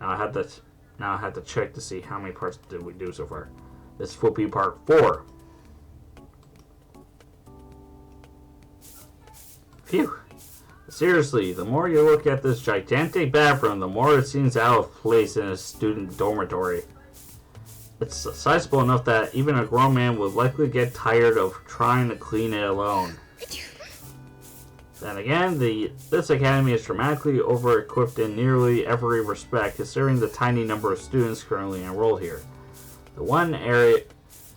Now I had to check to see how many parts did we do so far. This will be part 4. Phew. Seriously, the more you look at this gigantic bathroom, the more it seems out of place in a student dormitory. It's sizable enough that even a grown man would likely get tired of trying to clean it alone. Then again, this academy is dramatically over-equipped in nearly every respect, considering the tiny number of students currently enrolled here. The one area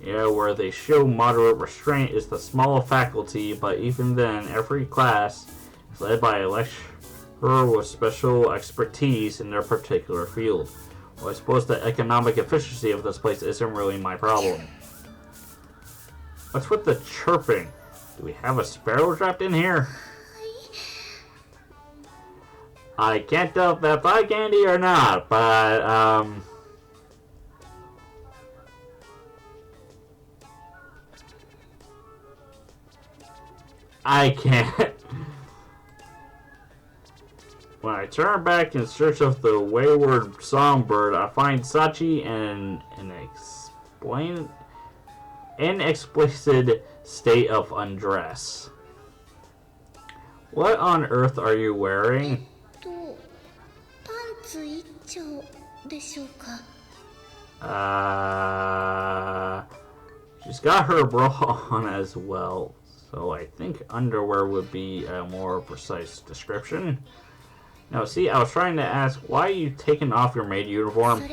where they show moderate restraint is the small faculty, but even then, every class is led by a lecturer with special expertise in their particular field. Well, I suppose the economic efficiency of this place isn't really my problem. What's with the chirping? Do we have a sparrow trapped in here? I can't tell if that's eye candy or not, but, I can't. When I turn back in search of the wayward songbird, I find Sachi in an inexplicit state of undress. What on earth are you wearing? She's got her bra on as well, so I think underwear would be a more precise description. Now, see, I was trying to ask, why are you taking off your maid uniform?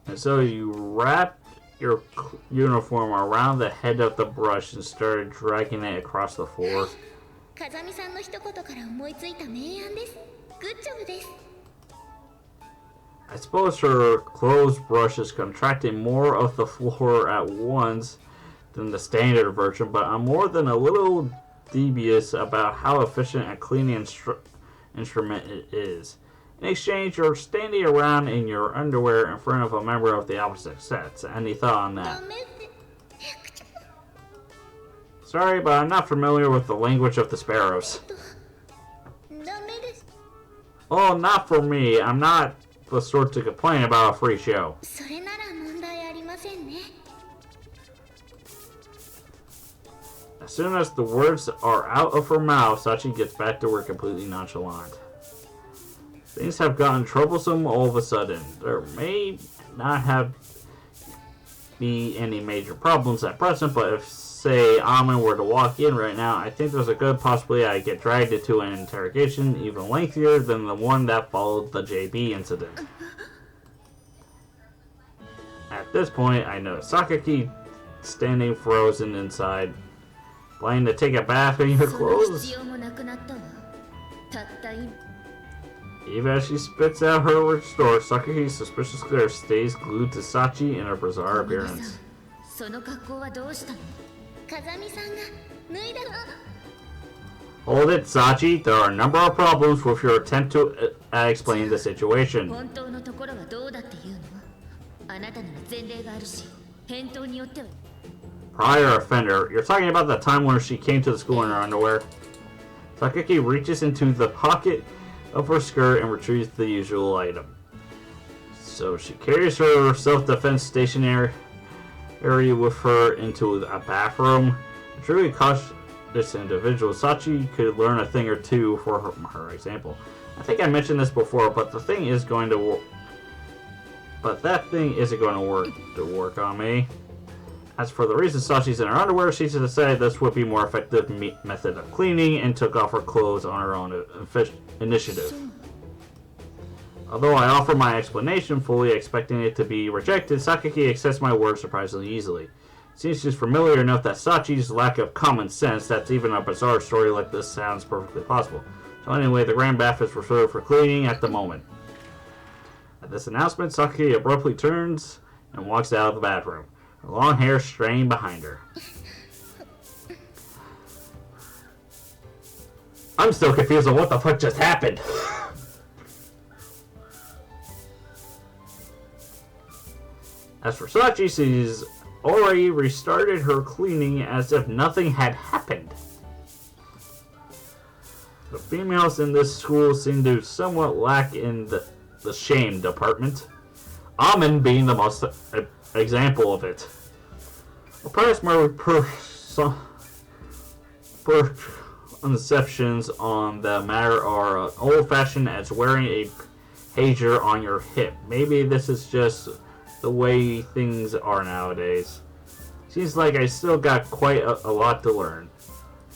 And so you wrapped your uniform around the head of the brush and started dragging it across the floor. I suppose her clothes brush is contracting more of the floor at once than the standard version, but I'm more than a little dubious about how efficient a cleaning instrument it is. In exchange, you're standing around in your underwear in front of a member of the opposite sex. Any thought on that? Sorry, but I'm not familiar with the language of the sparrows. Oh, not for me. I'm not the sort to complain about a free show. As soon as the words are out of her mouth, Sachi gets back to work completely nonchalant. Things have gotten troublesome all of a sudden. There may not be any major problems at present, but if, say, Amin were to walk in right now, I think there's a good possibility I'd get dragged into an interrogation even lengthier than the one that followed the JB incident. At this point, I notice Sakaki standing frozen inside, planning to take a bath in her clothes. Even as she spits out her restore, Sakaki's suspicious glare stays glued to Sachi in her bizarre appearance. Hold it, Sachi. There are a number of problems with your attempt to explain the situation. Prior offender. You're talking about the time when she came to the school in her underwear. Sakaki reaches into the pocket of her skirt and retrieves the usual item. So she carries her self-defense stationery with her into a bathroom. A truly cautious individual, Sachi could learn a thing or two for her example. I think I mentioned this before, but that thing isn't going to work on me. As for the reason Sachi's in her underwear, she decided this would be a more effective method of cleaning and took off her clothes on her own initiative. Although I offer my explanation, fully expecting it to be rejected, Sakaki accepts my words surprisingly easily. It seems she's familiar enough that Sachi's lack of common sense that even a bizarre story like this sounds perfectly possible. So anyway, the grand bath is reserved for cleaning at the moment. At this announcement, Sakaki abruptly turns and walks out of the bathroom, her long hair straying behind her. I'm still confused on what the fuck just happened. As for Sachi, she's already restarted her cleaning as if nothing had happened. The females in this school seem to somewhat lack in the shame department. Amen being the most example of it. Perhaps my conceptions on the matter are old-fashioned as wearing a pager on your hip. Maybe this is just the way things are nowadays. Seems like I still got quite a lot to learn.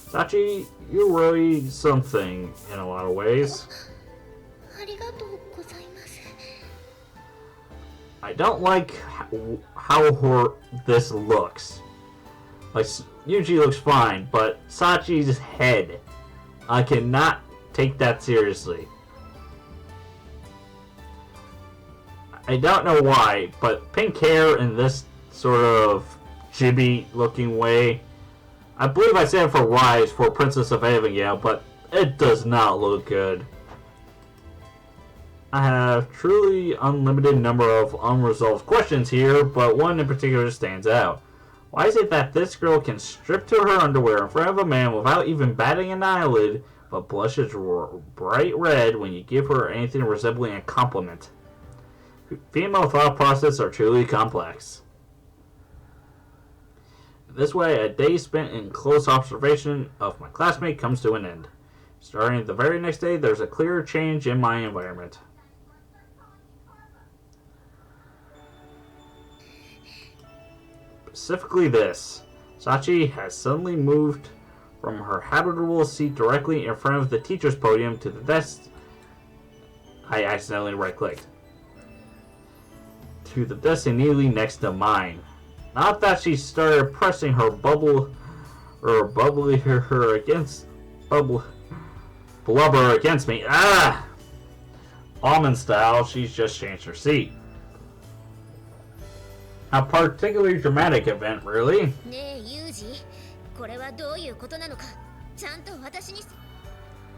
Sachi, you're really something in a lot of ways. I don't like how this looks. Like, Yuji looks fine, but Sachi's head, I cannot take that seriously. I don't know why, but pink hair in this sort of chibi-looking way. I believe I said for Rise for Princess of Evangel, but it does not look good. I have truly unlimited number of unresolved questions here, but one in particular stands out. Why is it that this girl can strip to her underwear in front of a man without even batting an eyelid, but blushes bright red when you give her anything resembling a compliment? Female thought processes are truly complex. This way, a day spent in close observation of my classmate comes to an end. Starting the very next day, there's a clear change in my environment. Specifically this. Sachi has suddenly moved from her habitable seat directly in front of the teacher's podium to the desk. I accidentally right-clicked. To the desk immediately next to mine. Not that she started pressing her blubber against me. Ah! Almond style, she's just changed her seat. A particularly dramatic event, really.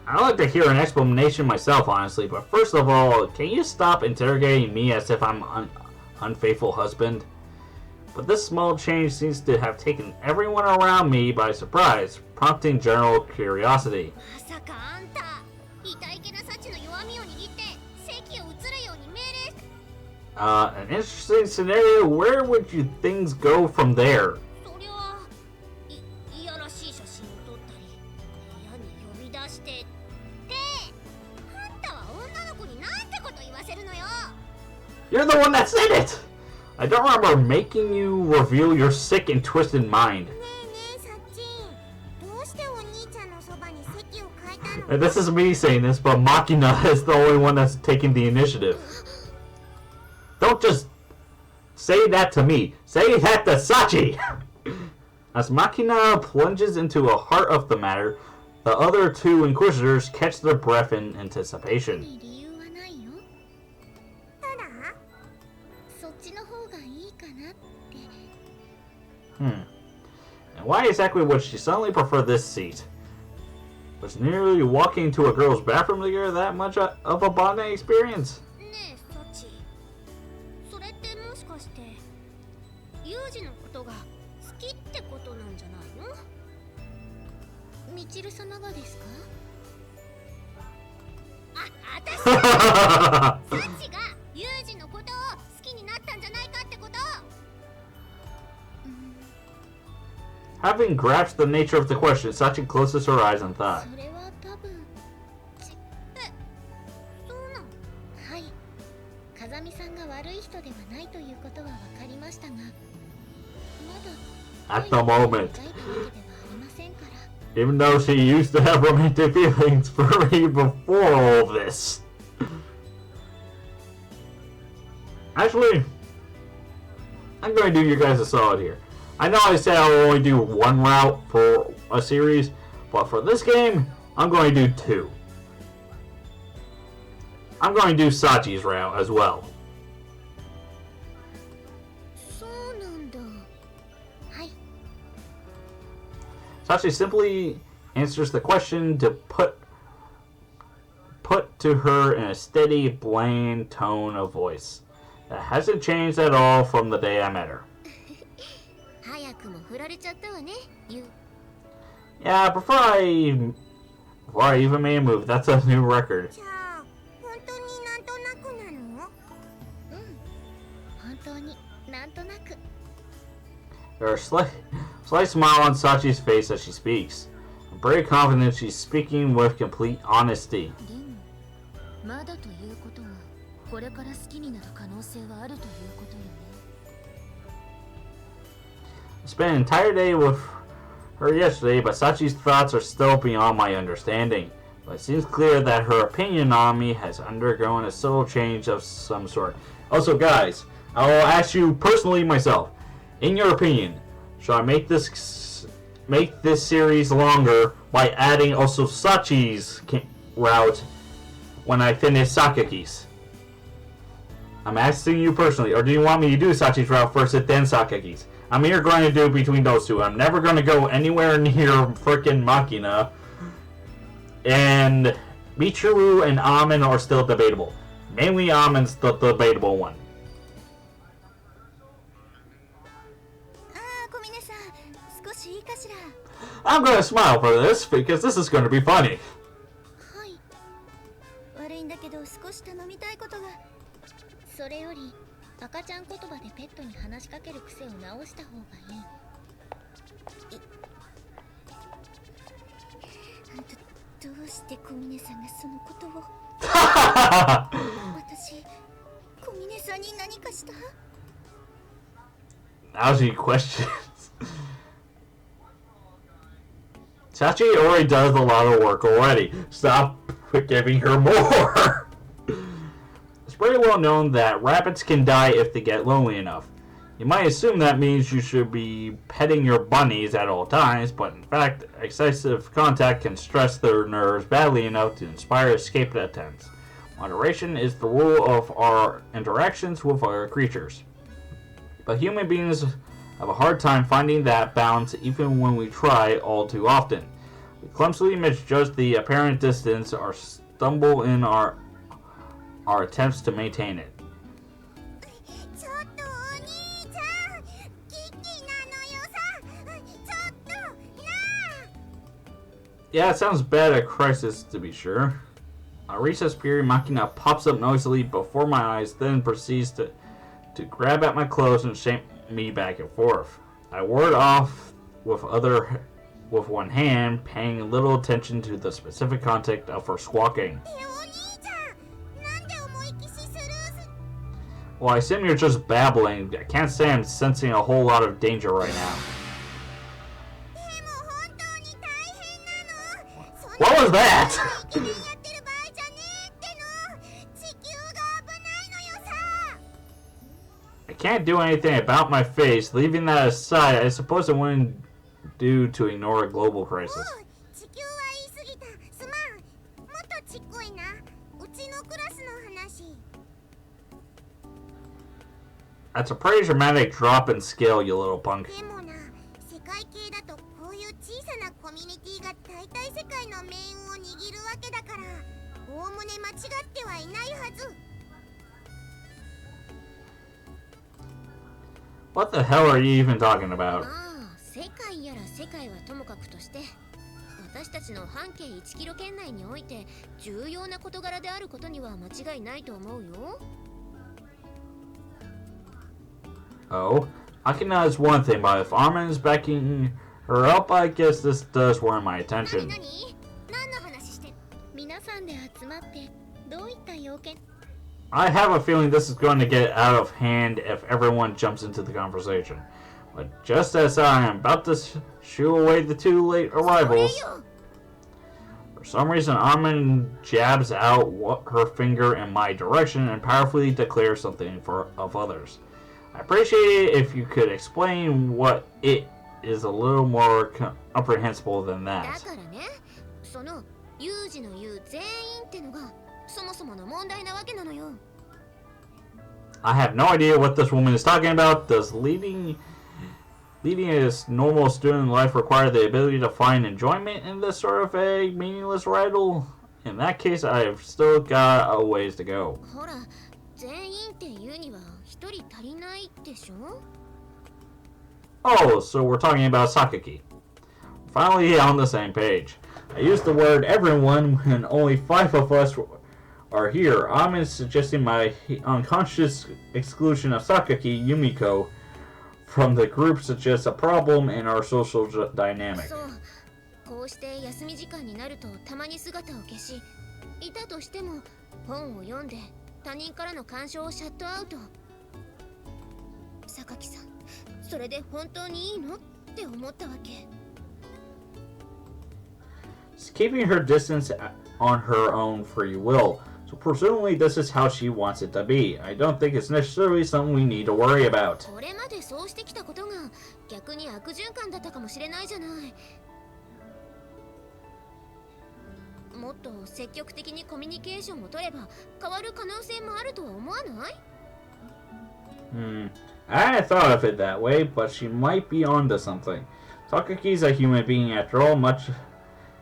I'd like to hear an explanation myself, honestly, but first of all, can you stop interrogating me as if I'm an unfaithful husband? But this small change seems to have taken everyone around me by surprise, prompting general curiosity. An interesting scenario. Where would you things go from there? You're the one that said it! I don't remember making you reveal your sick and twisted mind. And this is me saying this, but Makina is the only one that's taking the initiative. Don't just say that to me. Say that to Sachi! As Makina plunges into the heart of the matter, the other two Inquisitors catch their breath in anticipation. And why exactly would she suddenly prefer this seat? Was nearly walking into a girl's bathroom together that much of a bonding experience? Having grasped the nature of the question, Sachi closes her eyes and thought. At the moment, even though she used to have romantic feelings for me before all this. Actually, I'm going to do you guys a solid here. I know I said I'll only do one route for a series, but for this game, I'm going to do two. I'm going to do Sachi's route as well. Sachi simply answers the question to put to her in a steady, bland tone of voice that hasn't changed at all from the day I met her. Yeah, before I even made a move, that's a new record. There's a slight smile on Sachi's face as she speaks. I'm very confident she's speaking with complete honesty. I spent an entire day with her yesterday, but Sachi's thoughts are still beyond my understanding. But it seems clear that her opinion on me has undergone a subtle change of some sort. Also, guys, I will ask you personally myself. In your opinion, should I make this series longer by adding also Sachi's route when I finish Sakaki's? I'm asking you personally, or do you want me to do Sachi's route first and then Sakaki's? I'm either going to do between those two. I'm never going to go anywhere near frickin' Makina. And Michiru and Amen are still debatable. Mainly Amen's the debatable one. I'm going to smile for this because this is going to be funny. Now she questions. Sachi already does a lot of work already. Stop giving her more. It's pretty well known that rabbits can die if they get lonely enough. You might assume that means you should be petting your bunnies at all times, but in fact, excessive contact can stress their nerves badly enough to inspire escape attempts. Moderation is the rule of our interactions with other creatures. But human beings have a hard time finding that balance even when we try all too often. We clumsily misjudge the apparent distance or stumble in our attempts to maintain it. Yeah, it sounds bad at crisis to be sure. A recess period, Makina pops up noisily before my eyes, then proceeds to grab at my clothes and shake me back and forth. I ward off with one hand, paying little attention to the specific context of her squawking. Well, I assume you're just babbling. I can't say I'm sensing a whole lot of danger right now. What was that? I can't do anything about my face. Leaving that aside, I suppose I wouldn't do to ignore a global crisis. That's a pretty dramatic drop in scale, you little punk. What the hell are you even talking about? Oh, Akina is one thing, but if Armin is backing her up, I guess this does warrant my attention. I have a feeling this is going to get out of hand if everyone jumps into the conversation. But just as I am about to shoo away the two late arrivals, for some reason Armin jabs out her finger in my direction and powerfully declares something of others. I appreciate it if you could explain what it is a little more comprehensible than that. I have no idea what this woman is talking about. Does leading a normal student life require the ability to find enjoyment in this sort of a meaningless riddle? In that case, I've still got a ways to go. Oh, so we're talking about Sakaki. Finally on the same page. I used the word everyone when only 5 of us are here. I'm suggesting my unconscious exclusion of Sakaki Yumiko from the group suggests a problem in our social dynamic. こうして休み時間になるとたまに姿を消し、いたとしても本を読んで他人からの干渉をシャットアウト。榊さん、それで本当にいいのって思ったわけ。Keeping her distance on her own free will. So presumably this is how she wants it to be. I don't think it's necessarily something we need to worry about. これまでそうしてきたことが逆に悪循環だったかもしれないじゃない。もっと積極的にコミュニケーションを取れば変わる可能性もあるとは思わない？ I hadn't thought of it that way, but she might be onto something. Takaki's a human being after all, much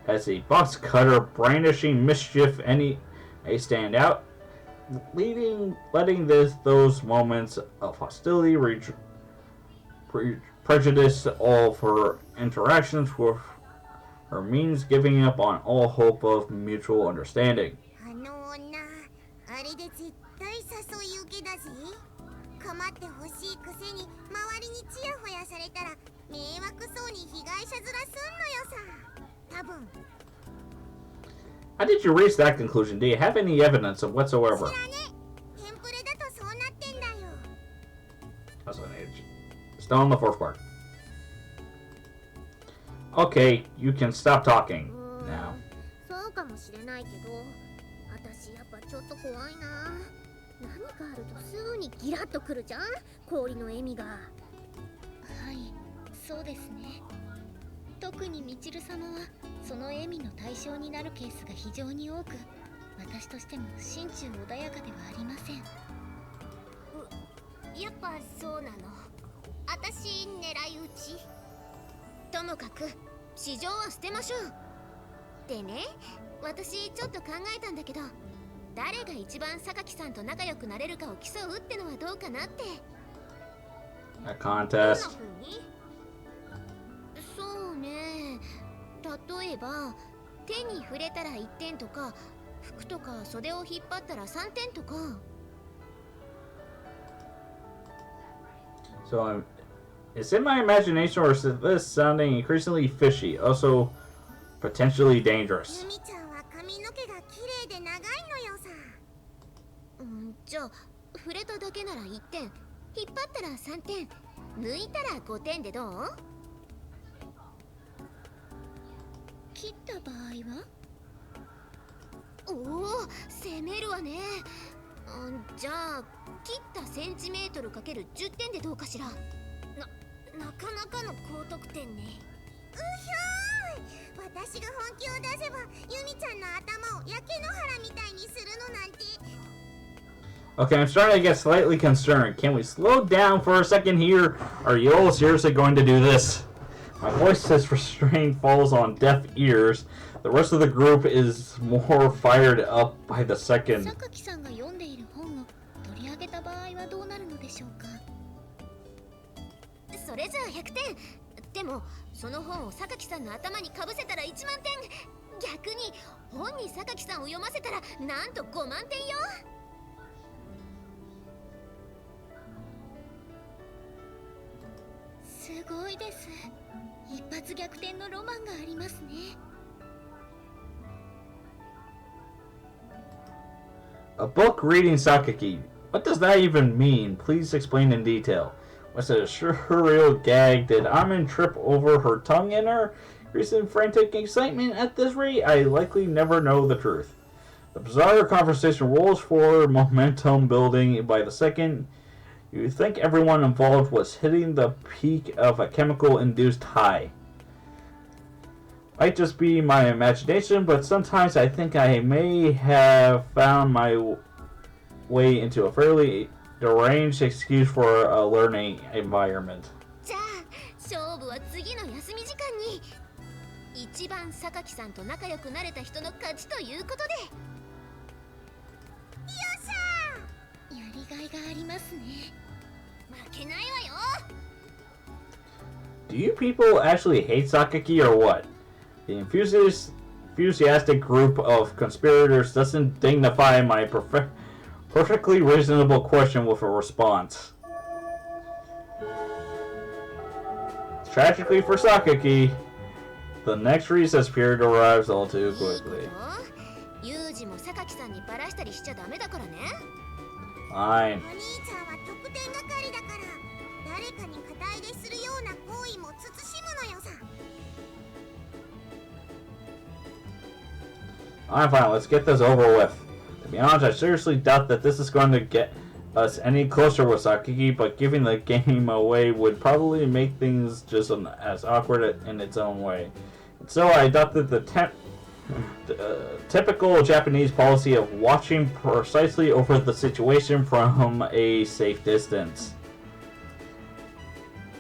as a box cutter brandishing mischief any may stand out, letting those moments of hostility prejudice all of her interactions with her means giving up on all hope of mutual understanding. あの女、あれで絶対誘い受けだぜ。構ってほしいくせに周りにチヤホヤされたら迷惑そうに被害者面すんのよさ。多分。How did you reach that conclusion? Do you have any evidence of whatsoever? 知らね。テンプレだとそうなってんだよ。That's an age. Still on the fourth part. Okay, you can stop talking now. そうかもしれないけど、私やっぱちょっと怖いな。何かあるとすぐにギラッとくるじゃん、氷の笑みが。はい、そうですね。特にみちる様はその笑みの対象になるケースが非常に多く、私としても心中穏やかではありません。やっぱそうなの。私狙い撃ち。ともかく市場は捨てましょう。でね、私ちょっと考えたんだけど、誰が一番榊さんと仲良くなれるかを競うってのはどうかなって。A contest. そうね。例えば手に触れたら1点とか、服とか袖を引っ張ったら3点とか。So, is it my imagination or is this sounding increasingly fishy? Also, potentially dangerous. ユミちゃんは髪の毛が綺麗で長いのよさ。じゃあ触れただけなら1点、引っ張ったら3点、抜いたら5点でどう？切った場合は？おお、攻めるわね。じゃあ切ったセンチメートルかける10点でどうかしら。なかなかの高得点ね。うひょーい。私が本気を出せばユミちゃんの頭を焼け野原みたいにするのなんて。Okay, I'm starting to get slightly concerned. Can we slow down for a second here? Are you all seriously going to do this? My voice as restraint falls on deaf ears. The rest of the group is more fired up by the second. 榊さんが読んでいる本を取り上げた場合はどうなるのでしょうか。それじゃあ100点。でもその本を榊さんの頭にかぶせたら1万点。逆に本に榊さんを読ませたらなんと5万点よ。すごいです。一発逆転のロマンがありますね。A book reading Sakaki. What does that even mean? Please explain in detail. Was it a surreal gag? Did Amin trip over her tongue in her recent frantic excitement? At this rate, I likely never know the truth. The bizarre conversation rolls forward, momentum building by the second. You think everyone involved was hitting the peak of a chemical-induced high. Might just be my imagination, but sometimes I think I may have found my way into a fairly deranged excuse for a learning environment. じゃあ勝負は次の休み時間に。一番榊さんと仲良くなれた人の勝ちということで。よっしゃー。やりがいがありますね。負けないわよ。Do you people actually hate Sakaki or what? The enthusiastic group of conspirators doesn't dignify my perfectly reasonable question with a response. Tragically for Sakaki, the next recess period arrives all too quickly. Fine. I'm fine, let's get this over with. To be honest, I seriously doubt that this is going to get us any closer with Sakaki, but giving the game away would probably make things just as awkward in its own way. And so I adopted the typical Japanese policy of watching precisely over the situation from a safe distance.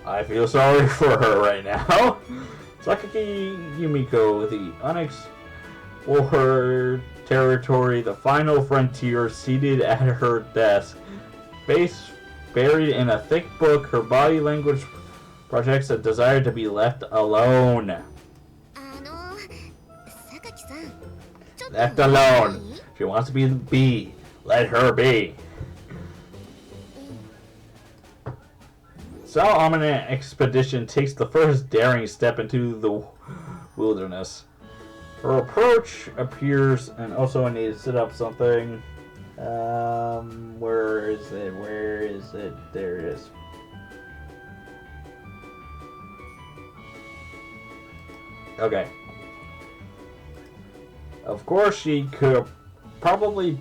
I feel sorry for her right now. Sakaki Yumiko, the unexplored territory, the final frontier, seated at her desk, face buried in a thick book, her body language projects a desire to be left alone. Left alone. She wants to be, let her be. Sal-Almanac Expedition takes the first daring step into the wilderness. Her approach appears, and also I need to set up something. Where is it? Where is it? There it is. Okay. Of course, she could probably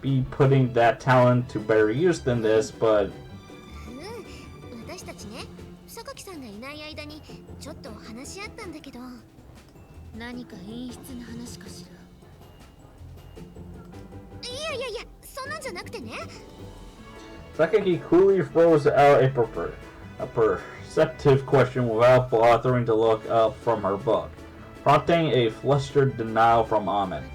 be putting that talent to better use than this, but... Sakaki coolly throws out a perceptive question without bothering to look up from her book, prompting a flustered denial from Amen.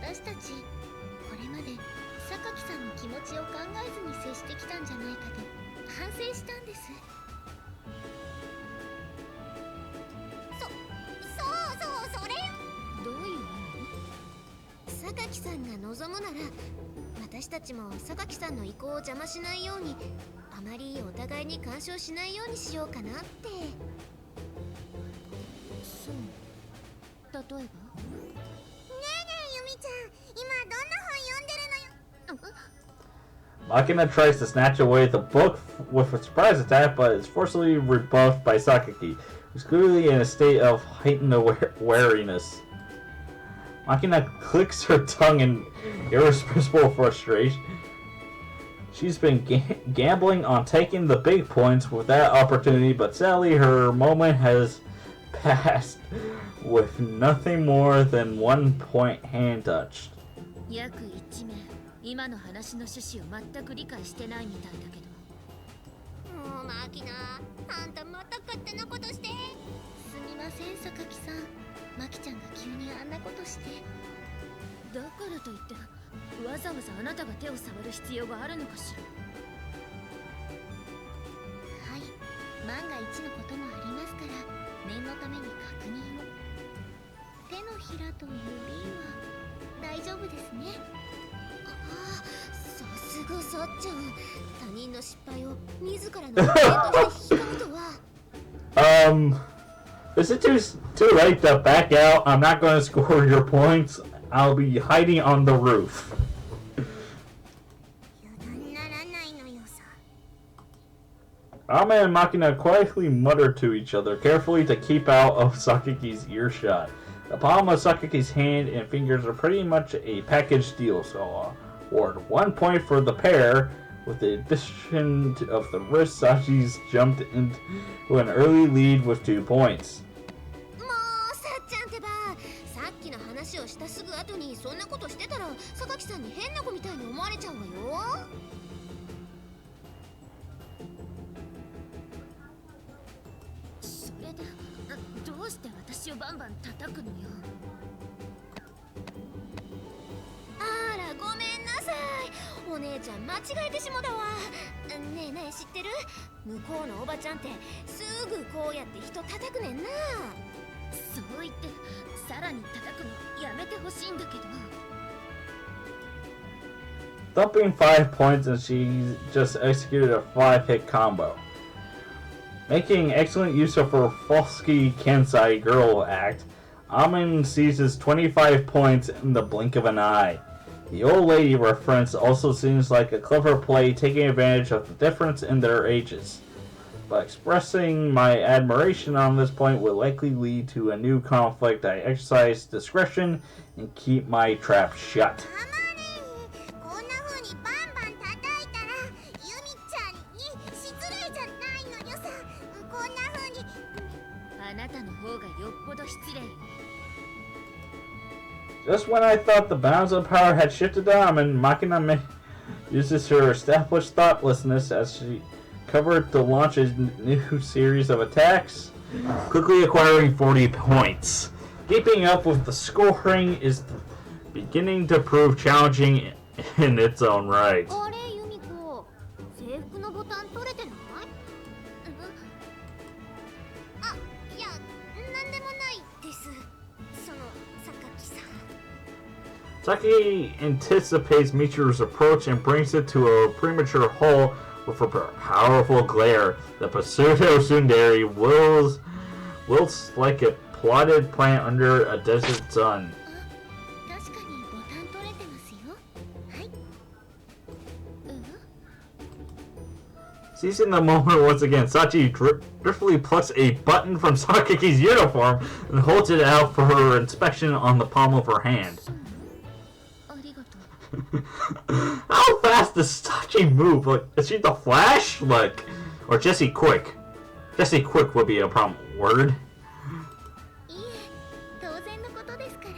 Makina tries to snatch away the book with a surprise attack, but is forcibly rebuffed by Sakaki, who's clearly in a state of heightened wariness. Makina clicks her tongue in irrepressible frustration. She's been gambling on taking the big points with that opportunity, but sadly her moment has passed with nothing more than 1 point hand touched. 今の話の趣旨を全く理解してないみたいだけど。もうマキナ、あんたまた勝手なことして。すみません、榊さん。マキちゃんが急にあんなことして。だからといってわざわざあなたが手を触る必要があるのかしら。はい、万が一のこともありますから念のために確認を。手のひらと指は大丈夫ですね。さすがさっちゃん、他人の失敗を自らの経験として引き込むとは。Is it too late to back out? I'm not going to score your points. I'll be hiding on the roof. Ame and Makina quietly mutter to each other, carefully to keep out of Sakaki's earshot. The palm of Sakaki's hand and fingers are pretty much a package deal, so award 1 point for the pair. With the addition of the wrist, Sachi's jumped into an early lead with 2 points. もうさっちゃんってば、さっきの話をしたすぐ後にそんなことしてたら、榊さんに変な子みたいに思われちゃうわよ。それで、どうして私をバンバン叩くのよ。あら、ごめんなさい。お姉ちゃん間違えてしもだわ。ねえねえ知ってる？向こうのおばちゃんってすぐこうやって人叩くねんな。そう言ってさらに叩くのやめてほしいんだけど。Dumping 5 points and she just executed a 5-hit combo. Making excellent use of her Falsky Kansai Girl act, Amin seizes 25 points in the blink of an eye. The old lady reference also seems like a clever play taking advantage of the difference in their ages. But expressing my admiration on this point will likely lead to a new conflict. I exercise discretion and keep my trap shut. こんな風にバンバン叩いたらユミちゃんに失礼じゃないのよさ。こんな風にあなたの方がよっぽど失礼。Just when I thought the balance of power had shifted to Amin, Makina uses her established thoughtlessness as she covered to launch a new series of attacks, quickly acquiring 40 points. Keeping up with the scoring is beginning to prove challenging in its own right. あれユミコ、制服のボタン取れてない？あ、いや、なんでもないです。その榊さん。Saki anticipates Michiru's approach and brings it to a premature halt with a powerful glare. The pseudo tsundere wilts like a plotted plant under a desert sun. 確かにボタン取れてますよ。はい。Seizing the moment once again, Sachi driftily plucks a button from Sakaki's uniform and holds it out for her inspection on the palm of her hand. ありがとう。 How fast does Sachi move? Like, is she the Flash? Like, or Jesse Quick? Jesse Quick would be a problem. Word. いえ、当然のことですから。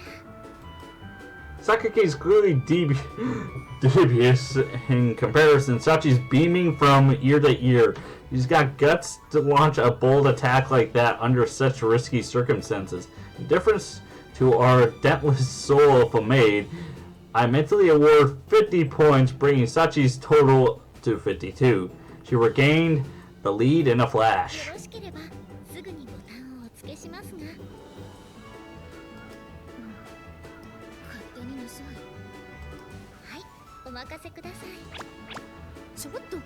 Sakaki is clearly dubious in comparison. Sachi's beaming from ear to ear. He's got guts to launch a bold attack like that under such risky circumstances. In difference to our dentless soul of a maid, I mentally award 50 points, bringing Sachi's total to 52. She regained the lead in a flash. よろしければすぐにボタンをお付けしますが。勝手になさい。はい、お任せください。ちょっと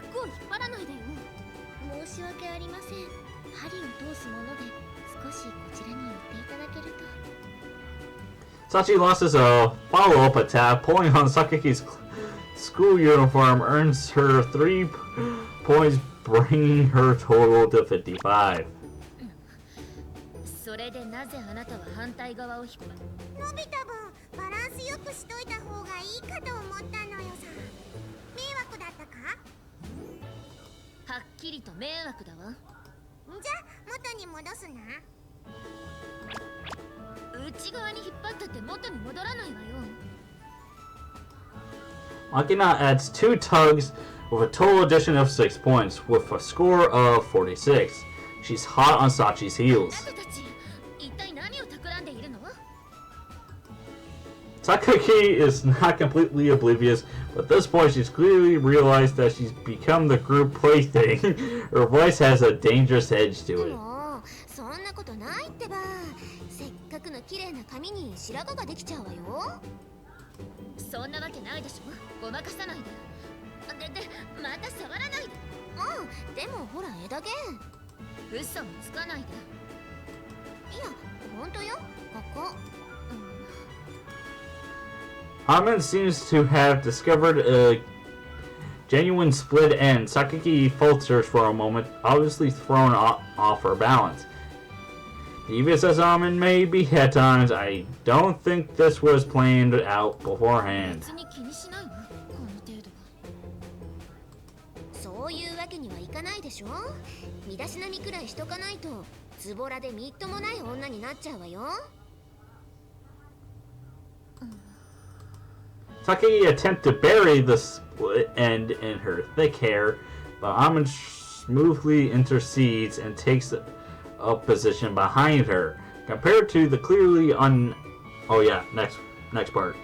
服を引っ張らないでよ。申し訳ありません。針を通すもので少しこちらに寄っていただけると。 Sachi launches a follow-up attack, pulling on Sakaki's school uniform, earns her 3 points, bringing her total to 55. それでなぜあなたは反対側を引っ張る？のび太分バランスよくしといた方がいいかと思ったのよさ。迷惑だったか？はっきりと迷惑だわ。じゃあ元に戻すな。内側に引っ張ったって元に戻らないわよ。 Makina adds 2 tugs with a total addition of 6 points, with a score of 46. She's hot on Sachi's heels. あなたたち、一体何を企んでいるの？ Sakaki is not completely oblivious, but at this point she's clearly realized that she's become the group plaything. Her voice has a dangerous edge to it. もうそんなことないってば。せっかくの綺麗な髪に白髪ができちゃうわよ。そんなわけないでしょ。ごまかさないで。で、また触らないで。うん、でもほら枝毛。嘘もつかないで。いや、本当よ。ここ。Haman seems to have discovered a genuine split end. Sakaki falters for a moment, obviously thrown off her balance. Devious as Haman may be at times, I don't think this was planned out beforehand. 別に気にしないの、この程度は。そういうわけにはいかないでしょ。身だしなみくらいしとかないとズボラでみっともない女になっちゃうわよ。Sakaki attempts to bury the split end in her thick hair, but Haman smoothly intercedes and takes a position behind her. Compared to the clearly Oh yeah, next part.